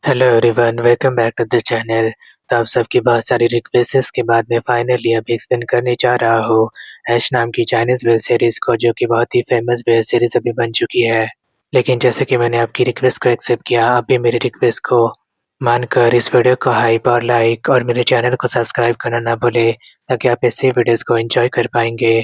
Hello everyone, welcome back to the channel. तो आप सबकी बहुत सारी रिक्वेस्ट्स के बाद में फाइनली अभी एक्सप्लेन करने जा रहा हूँ ऐश नाम की चाइनीज़ वेब सीरीज़ को, जो कि बहुत ही फेमस वेब सीरीज़ अभी बन चुकी है। लेकिन जैसे कि मैंने आपकी रिक्वेस्ट को एक्सेप्ट किया, आप भी मेरी रिक्वेस्ट को मानकर इस वीडियो को हाइप और लाइक और मेरे चैनल को सब्सक्राइब करना ना भूले, ताकि आप ऐसे वीडियोज़ को एंजॉय कर पाएंगे।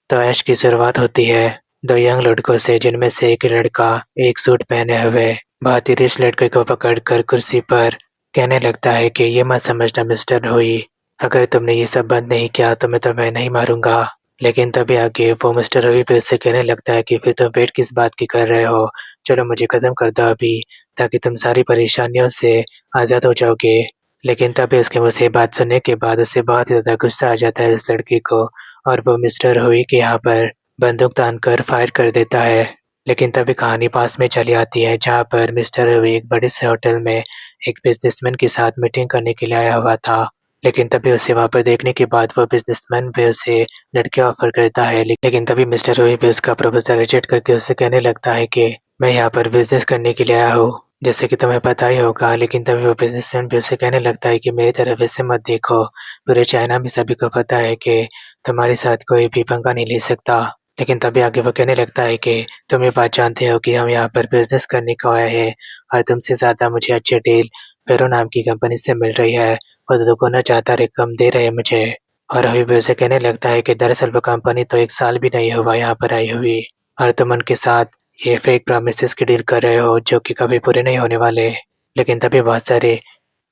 तो ऐश की शुरुआत होती है दो यंग लड़कों से, जिनमें से एक लड़का एक सूट पहने हुए बहुत ही रिच लड़के को पकड़कर कुर्सी पर कहने लगता है कि ये मत समझना मिस्टर हुई, अगर तुमने ये सब बंद नहीं किया तो मैं तुम्हें नहीं मारूंगा। लेकिन तभी आगे वो मिस्टर रवि पे उससे कहने लगता है कि फिर तुम वेट किस बात की कर रहे हो, चलो मुझे खत्म कर दो अभी, ताकि तुम सारी परेशानियों से आज़ाद हो जाओगे। लेकिन तभी उसके मुँह से ये बात सुनने के बाद उसे बहुत ही ज़्यादा गुस्सा आ जाता है उस लड़की को, और वो मिस्टर हुई के यहाँ पर बंदूक तानकर फायर कर देता है। लेकिन तभी कहानी पास में चली आती है, जहाँ पर मिस्टर हुई एक बड़े से होटल में एक बिजनेसमैन के साथ मीटिंग करने के लिए आया हुआ था। लेकिन तभी उसे वहाँ पर देखने के बाद वो बिजनेसमैन भी उसे लड़के ऑफर करता है। लेकिन तभी मिस्टर हुई भी उसका प्रपोजल रिजेक्ट करके उससे कहने लगता है कि मैं यहाँ पर बिजनेस करने के लिए आया हूँ, जैसे कि तुम्हें पता ही होगा। लेकिन तभी वो बिजनेसमैन भी उसे कहने लगता है कि मेरी तरफ ऐसे मत देखो, पूरे चाइना में सभी को पता है कि तुम्हारे साथ कोई भी पंगा नहीं ले सकता। लेकिन तभी आगे वो कहने लगता है कि तुम ये बात जानते हो कि हम यहाँ पर बिजनेस करने को आए हैं, और तुमसे ज़्यादा मुझे अच्छी डील फेरो नाम की कंपनी से मिल रही है, और दोगुना ज़्यादा रकम दे रहे हैं मुझे। और अभी भी उसे कहने लगता है कि दरअसल वो कंपनी तो 1 साल भी नहीं हुआ यहाँ पर आई हुई, और तुम उनके साथ ये फेक प्रॉमिसेस की डील कर रहे हो जो कि कभी पूरे नहीं होने वाले। लेकिन तभी बहुत सारे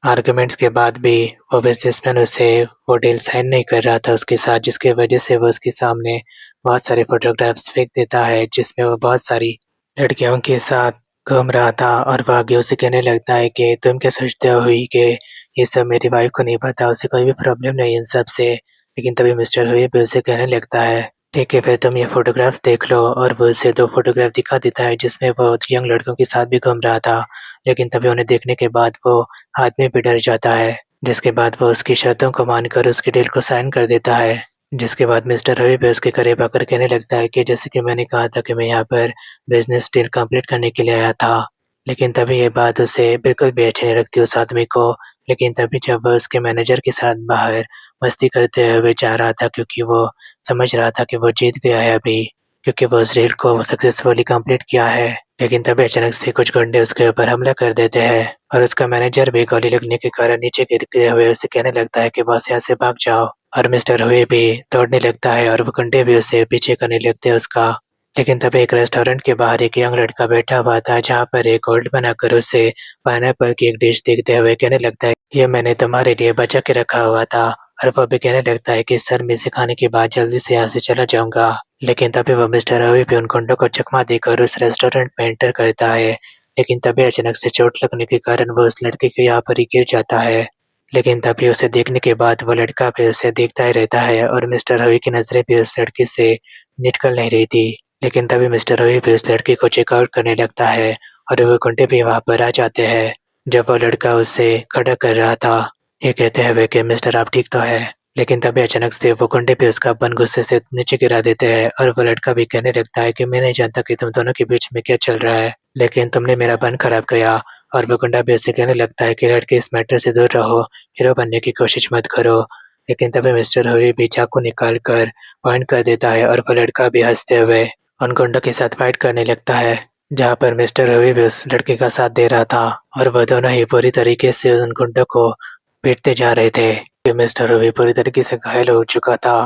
आर्गुमेंट्स के बाद भी वो बिजनेसमैन उसे वो डील साइन नहीं कर रहा था उसके साथ, जिसकी वजह से वो उसके सामने बहुत सारे फोटोग्राफ्स फेंक देता है, जिसमें वो बहुत सारी लड़कियों के साथ घूम रहा था। और वो आगे उसे कहने लगता है कि तुम क्या सोचते हो हुई कि ये सब मेरी वाइफ को नहीं पता, उसे कोई भी प्रॉब्लम नहीं इन सब से। लेकिन तभी मिस्टर हुई भी उसे कहने लगता है ठीक है, फिर तुम ये फोटोग्राफ्स देख लो। और वो उसे 2 फोटोग्राफ दिखा देता है जिसमें वो यंग लड़कों के साथ भी घूम रहा था। लेकिन तभी उन्हें देखने के बाद वो आदमी भी डर जाता है, जिसके बाद वो उसकी शर्तों को मानकर उसकी डील को साइन कर देता है। जिसके बाद मिस्टर रवि भी उसके करीब आकर कहने लगता है कि जैसे कि मैंने कहा था कि मैं यहाँ पर बिजनेस डील कंप्लीट करने के लिए आया था। लेकिन तभी ये बात उसे बिल्कुल भी अच्छी नहीं लगती उस आदमी को। लेकिन तभी जब वह उसके मैनेजर के साथ बाहर मस्ती करते हुए जा रहा था, क्योंकि वो समझ रहा था कि वो जीत गया है अभी, क्योंकि वो उस डील को सक्सेसफुली कंप्लीट किया है। लेकिन तभी अचानक से कुछ गुंडे उसके ऊपर हमला कर देते हैं, और उसका मैनेजर भी गोली लगने के कारण नीचे गिरते हुए उसे कहने लगता है कि बस यहाँ से भाग जाओ। और मिस्टर हुए भी दौड़ने लगता है, और वो गुंडे भी उसे पीछे करने लगते हैं उसका। लेकिन तभी एक रेस्टोरेंट के बाहर एक यंग लड़का बैठा हुआ था, जहाँ पर एक होल्ड बनाकर उसे पाइनएप्पल की एक डिश देखते हुए कहने लगता है ये मैंने तुम्हारे लिए बचा के रखा हुआ था। और वो भी कहने लगता है कि सर, मैं इसे खाने के बाद जल्दी से यहाँ से चला जाऊंगा। लेकिन तभी वो मिस्टर रवि भी उन गुंडों को चकमा देकर उस रेस्टोरेंट में एंटर करता है। लेकिन तभी अचानक से चोट लगने के कारण वो उस लड़के के यहाँ पर ही गिर जाता है। लेकिन तभी उसे देखने के बाद वो लड़का भी उसे देखता ही रहता है, और मिस्टर रवि की नजरें भी उस लड़के से निकल नहीं रही थी। लेकिन तभी मिस्टर रवि भी उस लड़के को चेकआउट करने लगता है, और वो गुंडे भी वहाँ पर आ जाते हैं। जब वो लड़का उसे खड़ा कर रहा था, ये कहते हुए कि मिस्टर आप ठीक तो है। लेकिन तभी अचानक से वो गुंडे भी उसका बन गुस्से से नीचे गिरा देते हैं, और वो लड़का भी कहने लगता है कि मैं नहीं जानता कि तुम दोनों के बीच में क्या चल रहा है, लेकिन तुमने मेरा बन खराब किया। और वो गुंडा भी उसे कहने लगता है कि लड़के इस मैटर से दूर रहो, हीरो बनने की कोशिश मत करो। लेकिन तभी मिस्टर हुई भी चाकू निकाल कर पॉइंट कर देता है, और वो लड़का भी हंसते हुए उन गुंडों के साथ फाइट करने लगता है, जहाँ पर मिस्टर रवि भी उस लड़के का साथ दे रहा था। और वह दोनों ही पूरी तरीके से उन गुंडों को पीटते जा रहे थे कि मिस्टर रवि पूरी तरीके से घायल हो चुका था,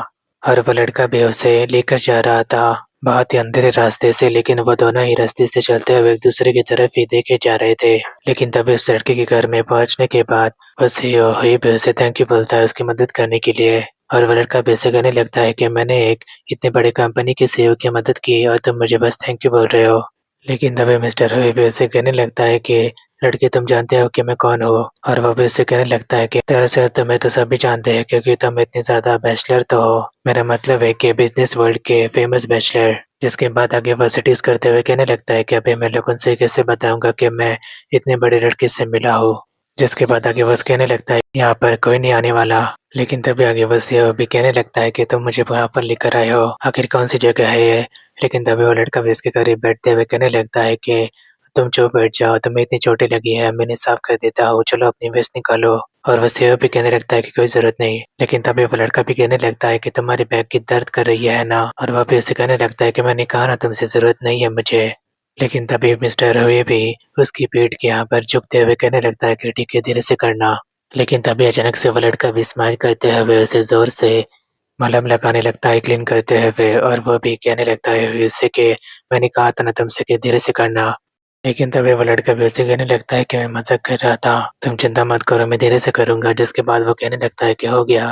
और वो लड़का भी उसे लेकर जा रहा था बहुत ही अंधेरे रास्ते से। लेकिन वो दोनों ही रास्ते से चलते हुए एक दूसरे की तरफ ही देखे जा रहे थे। लेकिन तभी उस लड़के के घर में पहुंचने के बाद उसे हुई भी उसे थैंक यू बोलता है उसकी मदद करने के लिए। और वो लड़का भी उसे कहने लगता है कि मैंने एक इतनी बड़ी कंपनी के सीईओ की मदद की और तुम मुझे बस थैंक यू बोल रहे हो। लेकिन तभी मिस्टर हुई भी उसे कहने लगता है कि लड़के तुम जानते हो कि मैं कौन हूँ। और वो भी उससे कहने लगता है कि दरअसल तुम्हें तो सभी जानते हैं, क्योंकि तुम इतने ज्यादा बैचलर तो हो, मेरा मतलब है कि बिजनेस वर्ल्ड के फेमस बैचलर। जिसके बाद आगे वो सिटीज करते हुए कहने लगता है कि अभी मैं लोगों से कैसे बताऊंगा कि मैं इतने बड़े लड़के से मिला हूँ। जिसके बाद आगे वो कहने लगता है यहाँ पर कोई नहीं आने वाला। लेकिन तभी आगे वो भी कहने लगता है कि तुम मुझे वहाँ पर लेकर आए हो, आखिर कौन सी जगह है ये। लेकिन तभी वो लड़का भी इसके करीब बैठते हुए कहने लगता है कि तुम चुप बैठ जाओ, तुम्हें इतनी चोटें लगी है, मैंने साफ कर देता हूँ, चलो अपनी वेस्ट निकालो। और वो सेव भी कहने लगता है कि कोई जरूरत नहीं। लेकिन तभी वो लड़का भी कहने लगता है कि तुम्हारी बैक की दर्द कर रही है ना, और वह भी उसे कहने लगता है कि मैंने कहा ना तुमसे जरूरत नहीं है मुझे। लेकिन तभी मिस्टर हुई भी उसकी पीठ के यहाँ पर झुकते हुए कहने लगता है कि ठीक है, धीरे से करना। लेकिन तभी अचानक से वो लड़का भी स्माइल करते हुए उसे जोर से मलहम लगाने लगता है, क्लीन करते हुए, और वो भी कहने लगता है उससे कि मैंने कहा था ना तुमसे कि धीरे से करना। लेकिन तभी वो लड़का भी उससे कहने लगता है कि मैं मजाक कर रहा था, तुम चिंता मत करो, मैं धीरे से करूंगा। जिसके बाद वो कहने लगता है कि हो गया,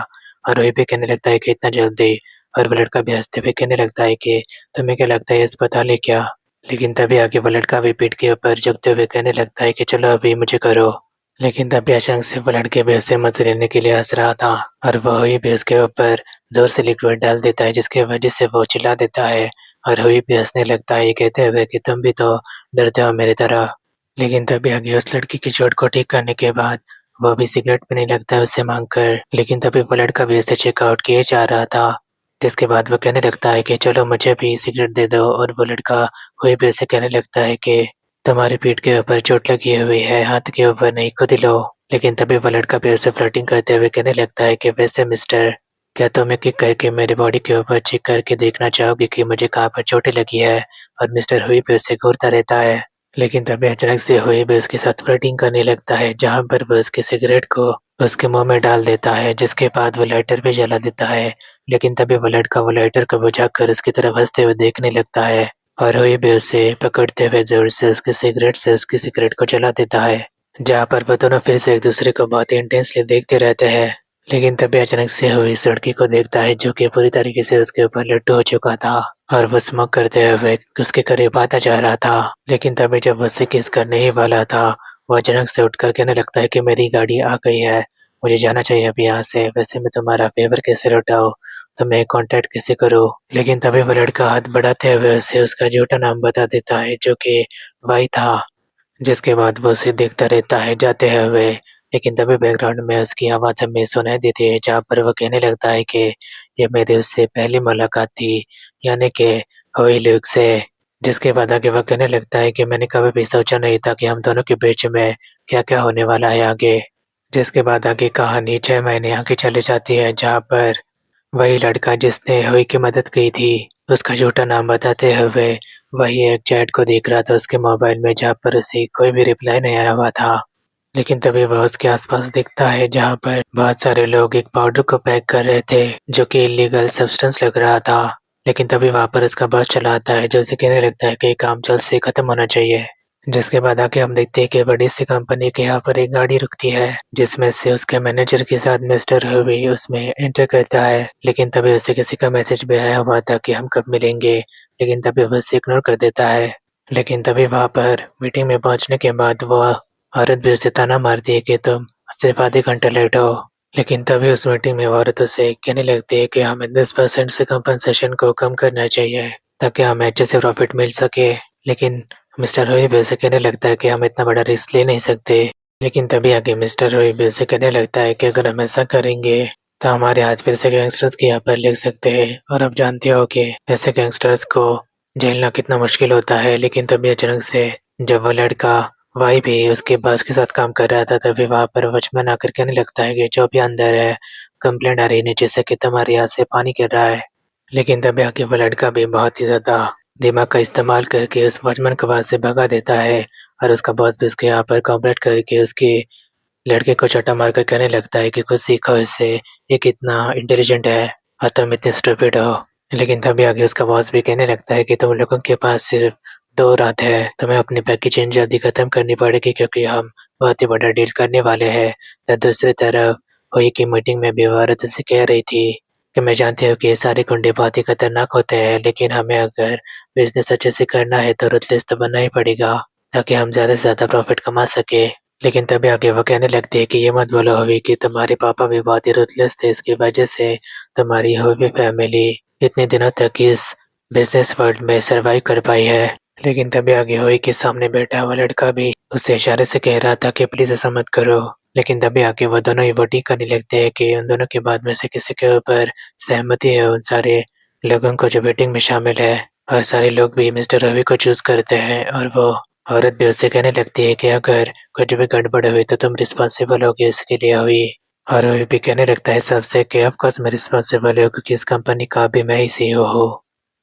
और वही भी कहने लगता है कि इतना जल्दी। और वो लड़का भी हंसते हुए कहने लगता है कि तुम्हें क्या लगता है अस्पताल है क्या। लेकिन तभी आगे वो लड़का भी पीठ के ऊपर झुकते हुए कहने लगता है कि चलो अभी मुझे करो। लेकिन तभी अचानक से वो लड़के भी उससे मजे लेने के लिए हंस रहा था, और वही भी उसके ऊपर जोर से लिक्विड डाल देता है, जिसकी वजह से वो चिल्ला देता है। और हुई भी हंसने लगता है, ये कहते हुए कि तुम भी तो डरते हो मेरी तरह। लेकिन तभी आगे उस लड़की की चोट को ठीक करने के बाद वो भी सिगरेट पीने लगता है उससे मांग कर। लेकिन तभी वो लड़का भी उसे चेकआउट किए जा रहा था, जिसके बाद वो कहने लगता है कि चलो मुझे भी सिगरेट दे दो। और वो लड़का हुई भी उसे कहने लगता है कि तुम्हारी पीठ के ऊपर चोट लगी हुई है, हाथ के ऊपर नहीं, खुद ही लो। लेकिन तभी वो लड़का भी उसे फ्लर्टिंग करते हुए कहने लगता है कि वैसे मिस्टर, क्या तुम एक एक करके मेरे बॉडी के ऊपर चेक करके देखना चाहोगे कि मुझे कहाँ पर चोटें लगी है। और मिस्टर हुई भी उसे घूरता रहता है। लेकिन तभी अचानक से हुई भी उसके साथ फ्लर्टिंग करने लगता है, जहाँ पर वो उसके सिगरेट को उसके मुंह में डाल देता है, जिसके बाद वो लाइटर भी जला देता है। लेकिन तभी वो लड़का वो लाइटर को बुझाकर उसकी तरफ हंसते हुए देखने लगता है, और हुई भी उसे पकड़ते हुए जोर से उसकी सिगरेट को जला देता है, जहाँ पर वो दोनों फिर से एक दूसरे को बहुत ही इंटेंसली देखते रहते हैं। लेकिन तभी अचानक से हुई इस लड़की को देखता है, जो कि पूरी तरीके से उसके ऊपर लट्टू हो चुका था, और वो स्मोक करते हुए उसके करीब आता जा रहा था। लेकिन तभी जब वो उससे किस करने ही वाला था, वो अचानक से उठकर कहने लगता है कि मेरी गाड़ी आ गई है, मुझे जाना चाहिए अभी यहाँ से। वैसे मैं तुम्हारा फेवर कैसे लौटाऊं, तो मैं कांटेक्ट कैसे करूँ। लेकिन तभी वो लड़का हाथ बढ़ाते हुए उसे उसका झूठा नाम बता देता है, जो कि वाई था। जिसके बाद वो उसे देखता रहता है जाते हुए। लेकिन तभी बैकग्राउंड में उसकी आवाज़ हमें सुनाई देती है, जहाँ पर वो कहने लगता है कि ये मेरी उससे पहली मुलाकात थी, यानी कि हुई लुक से। जिसके बाद आगे वो कहने लगता है कि मैंने कभी भी सोचा नहीं था कि हम दोनों के बीच में क्या क्या होने वाला है आगे। जिसके बाद आगे कहानी 6 महीने आगे चली जाती है, जहाँ पर वही लड़का जिसने हुई की मदद की थी, उसका झूठा नाम बताते हुए वही एक चैट को देख रहा था उसके मोबाइल में, जहाँ पर उसे कोई भी रिप्लाई नहीं आया हुआ था। लेकिन तभी वह उसके आसपास दिखता है, जहाँ पर बहुत सारे लोग एक पाउडर को पैक कर रहे थे, जो कि इलीगल सब्सटेंस लग रहा था। लेकिन तभी वहाँ पर उसका बॉस चला आता है, जो उसे कहने लगता है कि ये काम जल्द से खत्म होना चाहिए। जिसके बाद आके हम देखते हैं कि बड़ी सी कंपनी के यहाँ पर एक गाड़ी रुकती है, जिसमें से उसके मैनेजर के साथ मिस्टर हुई उसमें एंटर करता है। लेकिन तभी उसे किसी का मैसेज भी आया हुआ था कि हम कब मिलेंगे। लेकिन तभी वह उसे इग्नोर कर देता है। लेकिन तभी वहाँ पर मीटिंग में पहुंचने के बाद वो औरत भी उसे ताना मारती है कि तुम सिर्फ आधे घंटे लेट हो। लेकिन तभी उस मीटिंग में वो औरत उसे कहने लगती है कि हमें 10% से कंपनसेशन को कम करना चाहिए, ताकि हमें अच्छे से प्रॉफिट मिल सके। लेकिन मिस्टर रोई भी उसे कहने लगता है कि हम इतना बड़ा रिस्क ले नहीं सकते। लेकिन तभी आगे मिस्टर रोई भी उसे कहने लगता है कि अगर हम ऐसा करेंगे तो हमारे हाथ फिर से गैंगस्टर्स के यहाँ पर लग सकते हैं, और अब जानते हो कि ऐसे गैंगस्टर्स को झेलना कितना मुश्किल होता है। लेकिन तभी अचानक से जब वो लड़का वाई भी उसके बॉस के साथ काम कर रहा था, तभी वहाँ पर वॉचमैन आकर कहने लगता है कि जो भी अंदर है, कंप्लेंट आ रही है नीचे से कि तुम्हारे यहाँ से पानी गिर रहा है। लेकिन तभी आगे वो लड़का भी बहुत ही ज्यादा दिमाग का इस्तेमाल करके उस वॉचमैन को वहां से भगा देता है, और उसका बॉस भी उसके यहाँ पर कॉपरेट करके उसके लड़के को चोटा मारकर कहने लगता है कि कुछ सीखो इससे, ये कितना इंटेलिजेंट है और तुम इतने स्टूपिड हो। लेकिन तभी आगे उसका बॉस भी कहने लगता है कि तुम लोगों के पास सिर्फ 2 रात है, तुम्हें अपनी पैकेजिंग जल्दी खत्म करनी पड़ेगी, क्योंकि हम बहुत ही बड़ा डील करने वाले हैं। तो दूसरी तरफ हुई की मीटिंग में भी वो औरत से कह रही थी कि मैं जानती हूँ कि ये सारे गुंडे बहुत ही खतरनाक होते हैं, लेकिन हमें अगर बिजनेस अच्छे से करना है तो रुतलेस तो बनना ही पड़ेगा, ताकि हम ज़्यादा से ज़्यादा प्रॉफिट कमा सके। लेकिन तभी आगे वो कहने लगती है कि ये मत बोलो हवी कि तुम्हारे पापा भी बहुत ही रुतलेस थे, इसकी वजह से तुम्हारी हवी फैमिली इतने दिनों तक इस बिजनेस वर्ल्ड में सरवाइव कर पाई है। लेकिन तभी आगे हुई के सामने बैठा हुआ लड़का भी उससे इशारे से कह रहा था कि प्लीज ऐसा मत करो। लेकिन तभी आगे वो दोनों ही वोटिंग करने लगते हैं कि उन दोनों के बाद में से किसी के ऊपर सहमति है उन सारे लोगों को जो मीटिंग में शामिल है, और सारे लोग भी मिस्टर रवि को चूज करते हैं, और वो औरत भी उससे कहने लगती है कि अगर कुछ भी गड़बड़ हुई तो तुम रिस्पॉन्सिबल होगी इसके लिए हुई। और वो भी कहने लगता है सबसे कि ऑफ कोर्स मैं रिस्पॉन्सिबल हूँ क्योंकि इस कंपनी का भी मैं ही सीईओ हूँ।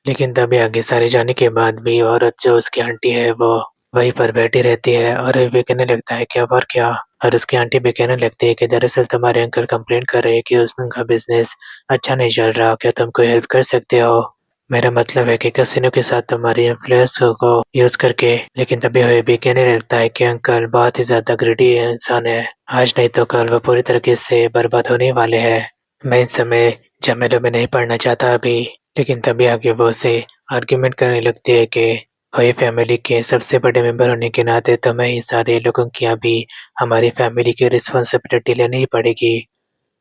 लेकिन तभी आगे सारे जाने के बाद भी औरत जो उसकी आंटी है वो वहीं पर बैठी रहती है और वो भी कहने लगता है कि अब और क्या। और उसकी आंटी भी कहने लगती है कि दरअसल तुम्हारे अंकल कंप्लेंट कर रहे हैं कि उनका बिजनेस अच्छा नहीं चल रहा, क्या तुम कोई हेल्प कर सकते हो? मेरा मतलब है कि कैसीनो के साथ तुम्हारी इन्फ्लुएंस को यूज करके। लेकिन तभी हुए भी कहने लगता है कि अंकल बहुत ही ज्यादा ग्रेडी इंसान है, आज नहीं तो कल वो पूरी तरीके से बर्बाद होने वाले हैं। मैं इस समय झमेलों में नहीं पड़ना चाहता अभी। लेकिन तभी आगे वो उसे आर्ग्यूमेंट करने लगती है कि वही फैमिली के सबसे बड़े मेंबर होने के नाते तुम्हें ही सारे लोगों की अभी हमारी फैमिली की रिस्पॉन्सिबिलिटी लेनी ही पड़ेगी,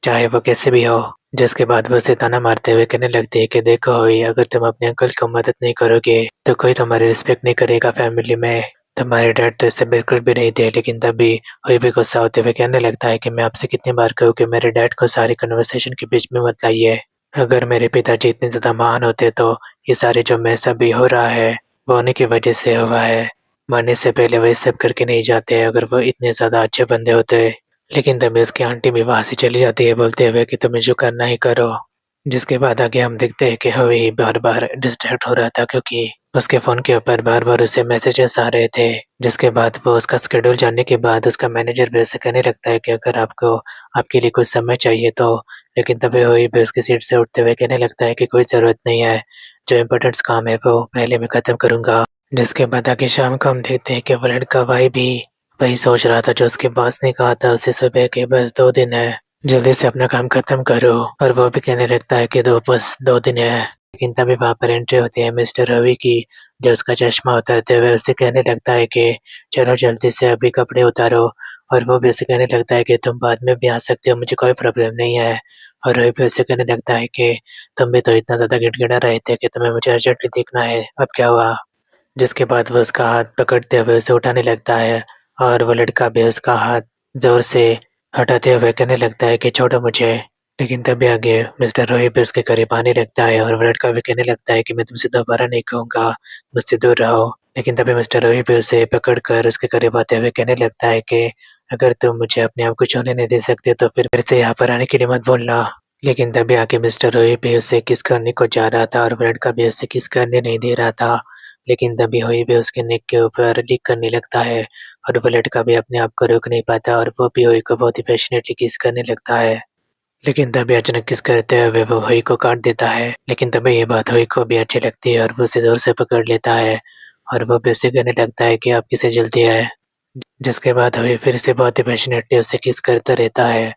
चाहे वो कैसे भी हो। जिसके बाद वो उसे ताना मारते हुए कहने लगती है कि देखो हुई, अगर तुम अपने अंकल को मदद नहीं करोगे तो कोई तुम्हारी रिस्पेक्ट नहीं करेगा फैमिली में। तुम्हारे डैड तो इससे बिल्कुल भी नहीं थे। लेकिन तभी हुई भी गुस्सा होते हुए कहने लगता है कि मैं आपसे कितनी बार कहूँ कि मेरे डैड को सारी कन्वर्सेशन के बीच में मत लाइए। अगर मेरे पिताजी इतने ज्यादा महान होते तो ये सारे जो मैस अभी हो रहा है वो उन्हीं की वजह से हुआ है। मरने से पहले वो ये सब करके नहीं जाते अगर वो इतने ज्यादा अच्छे बंदे होते। लेकिन तभी उसकी आंटी भी वहां से चली जाती है बोलते हुए कि तुम्हें जो करना ही करो। जिसके बाद आगे हम देखते हैं कि हवी बार बार डिस्ट्रैक्ट हो रहा था क्योंकि उसके फोन के ऊपर बार बार उसे मैसेजेस आ रहे थे। जिसके बाद वो उसका शेड्यूल जानने के बाद उसका मैनेजर भी उसे कहने लगता है कि अगर आपको आपके लिए कुछ समय चाहिए तो। लेकिन तभी हवी भी उसकी सीट से उठते हुए कहने लगता है कि कोई जरूरत नहीं है, जो इम्पोर्टेंट काम है वो पहले मैं खत्म करूंगा। जिसके बाद आगे शाम को हम देखते हैं कि वो लड़का भाई भी वही सोच रहा था जो उसके बॉस ने कहा था उसे सुबह के बस 2 दिन है, जल्दी से अपना काम खत्म करो। और वो भी कहने लगता है कि दो बस 2 दिन है। लेकिन तभी वहां पर एंट्री होती है मिस्टर रवि की, जो उसका चश्मा उतारते हुए उसे कहने लगता है कि चलो जल्दी से अभी कपड़े उतारो। और वो भी उसे कहने लगता है कि तुम बाद में भी आ सकते हो, मुझे कोई प्रॉब्लम नहीं है। और रवि भी उसे कहने लगता है कि तुम भी तो इतना ज्यादा गिड़गिड़ा रहे थे कि तुम्हें मुझे अर्जेंटली देखना है, अब क्या हुआ? जिसके बाद वो उसका हाथ पकड़ते हुए उसे उठाने लगता है और वो लड़का भी उसका हाथ जोर से हटाते हुए कहने लगता है कि छोड़ो मुझे। लेकिन तभी आगे मिस्टर रोही भी उसके करीब आने लगता है और वो लड़का भी कहने लगता है कि मैं तुमसे दोबारा नहीं कहूँगा, मुझसे दूर रहो। लेकिन तभी मिस्टर रोही भी उसे पकड़कर उसके करीब आते हुए कहने लगता है कि अगर तुम मुझे अपने आप को छूने नहीं दे सकते तो फिर से यहाँ पर आने के लिए मत बोलना। लेकिन तभी आके मिस्टर रोही भी उसे किस करने को जा रहा था और वो लड़का भी उसे किस करने नहीं दे रहा था। लेकिन तभी हुई भी उसके नेक के ऊपर लीक करने लगता है और वो लड़का भी अपने आप को रोक नहीं पाता और वो भी हुई को बहुत ही पैशनेटली किस करने लगता है। लेकिन तभी अचानक किस करते हुए वो हुई को काट देता है। लेकिन तभी ये बात हुई को भी अच्छी लगती है और वो उसे जोर से पकड़ लेता है और वो भी उसे कहने लगता है कि आप किसे जल्दी है। जिसके बाद हुई फिर से बहुत ही पैशनेटली उसे किस करता रहता है